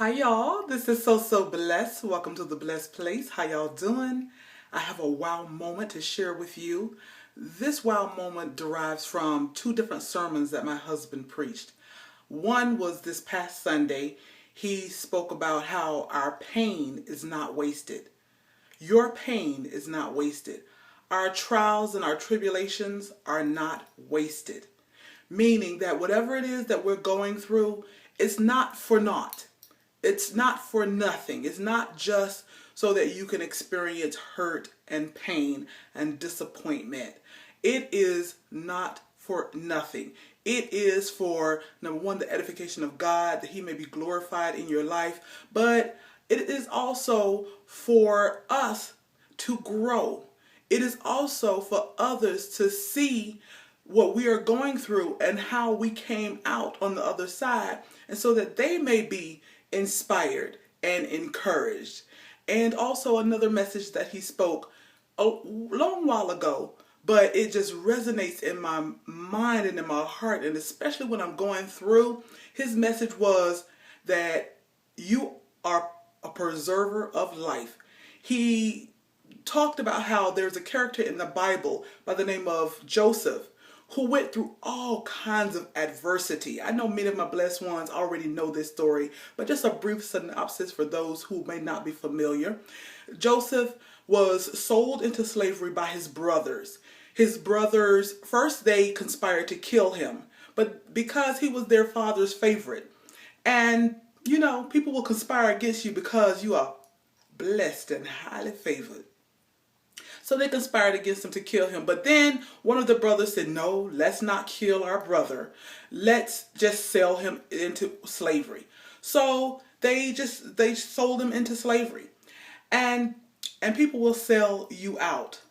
Hi y'all, this is So Blessed. Welcome to the Blessed Place. How y'all doing? I have a wow moment to share with you. This wow moment derives from two different sermons that my husband preached. One was this past Sunday. He spoke about how our pain is not wasted. Your pain is not wasted. Our trials and our tribulations are not wasted. Meaning that whatever it is that we're going through, it's not for naught. It's not for nothing. It's not just so that you can experience hurt and pain and disappointment. It is not for nothing. It is for, number one, the edification of God, that He may be glorified in your life. But it is also for us to grow. It is also for others to see what we are going through and how we came out on the other side, and so that they may be inspired and encouraged. And also another message that he spoke a long while ago, but it just resonates in my mind and in my heart, and especially when I'm going through. His message was that you are a preserver of life. He talked about how there's a character in the Bible by the name of Joseph who went through all kinds of adversity. I know many of my blessed ones already know this story, but just a brief synopsis for those who may not be familiar. Joseph was sold into slavery by his brothers. His brothers, first they conspired to kill him, but because he was their father's favorite. And, you know, people will conspire against you because you are blessed and highly favored. So they conspired against him to kill him. But then one of the brothers said, no, let's not kill our brother. Let's just sell him into slavery. So they sold him into slavery. And people will sell you out.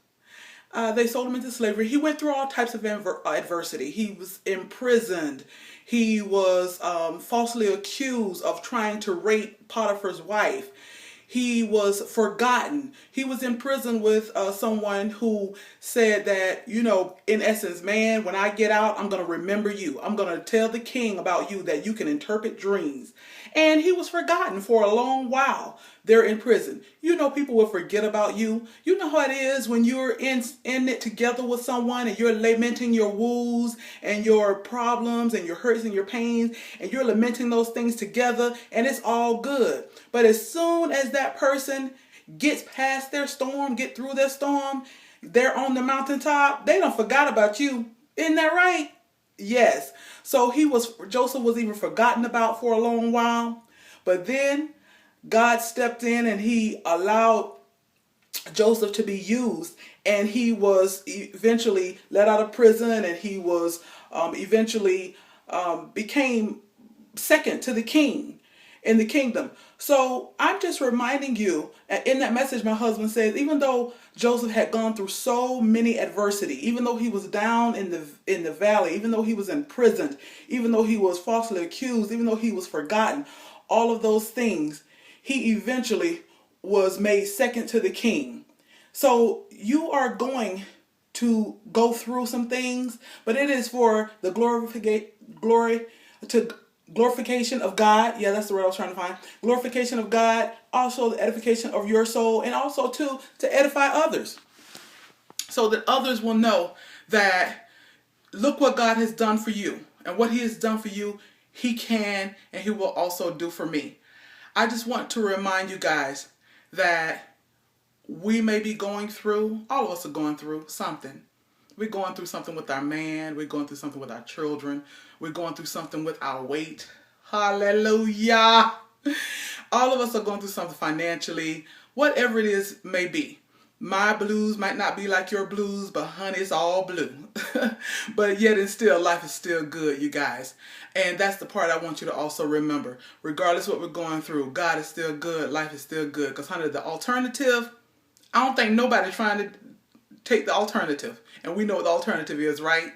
They sold him into slavery. He went through all types of adversity. He was imprisoned. He was falsely accused of trying to rape Potiphar's wife. He was forgotten. He was in prison with someone who said that, you know, in essence, man, when I get out, I'm going to remember you. I'm going to tell the king about you, that you can interpret dreams. And he was forgotten for a long while there in prison. You know, people will forget about you. You know how it is when you're in it together with someone and you're lamenting your woes and your problems and your hurts and your pains, and you're lamenting those things together, and it's all good. But as soon as that person gets past their storm, get through their storm, they're on the mountaintop, they don't forgot about you. Isn't that right? Yes. So Joseph was even forgotten about for a long while. But then God stepped in and He allowed Joseph to be used, and he was eventually let out of prison, and he was eventually became second to the king in the kingdom. So I'm just reminding you, in that message my husband says, even though Joseph had gone through so many adversity, even though he was down in the valley, even though he was imprisoned, even though he was falsely accused, even though he was forgotten, all of those things, he eventually was made second to the king. So you are going to go through some things, but it is for the glorification of God. Yeah, that's the word I was trying to find. Glorification of God, also the edification of your soul, and also to edify others, so that others will know that look what God has done for you, and what He has done for you, He can and He will also do for me. I just want to remind you guys that we may be going through, all of us are going through something. We're going through something with our man. We're going through something with our children. We're going through something with our weight. Hallelujah. All of us are going through something financially, whatever it is may be. My blues might not be like your blues, but honey, it's all blue. But yet and still, life is still good, you guys. And that's the part I want you to also remember. Regardless of what we're going through, God is still good. Life is still good. Because honey, the alternative, I don't think nobody's trying to take the alternative. And we know what the alternative is, right?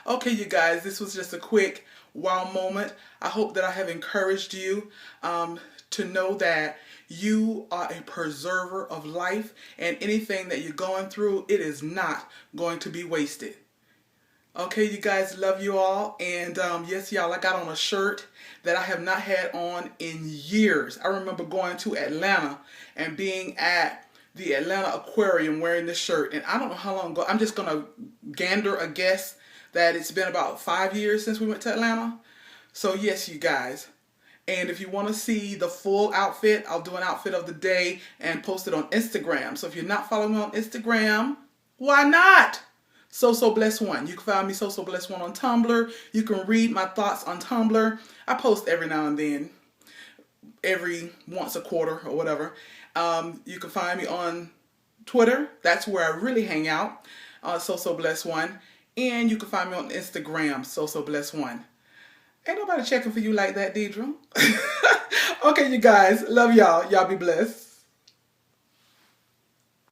Okay, you guys, this was just a quick wow moment. I hope that I have encouraged you to know that you are a preserver of life, and anything that you're going through, it is not going to be wasted. Okay, you guys, love you all. And yes, y'all, I got on a shirt that I have not had on in years. I remember going to Atlanta and being at the Atlanta Aquarium wearing this shirt. And I don't know how long ago. I'm just going to gander a guess that it's been about 5 years since we went to Atlanta. So yes, you guys. And if you want to see the full outfit, I'll do an outfit of the day and post it on Instagram. So if you're not following me on Instagram, why not? So Bless One. You can find me So Bless One on Tumblr. You can read my thoughts on Tumblr. I post every now and then, every once a quarter or whatever. You can find me on Twitter. That's where I really hang out. So Bless One. And you can find me on Instagram, So Bless One. Ain't nobody checking for you like that, Deidre. Okay, you guys. Love y'all. Y'all be blessed.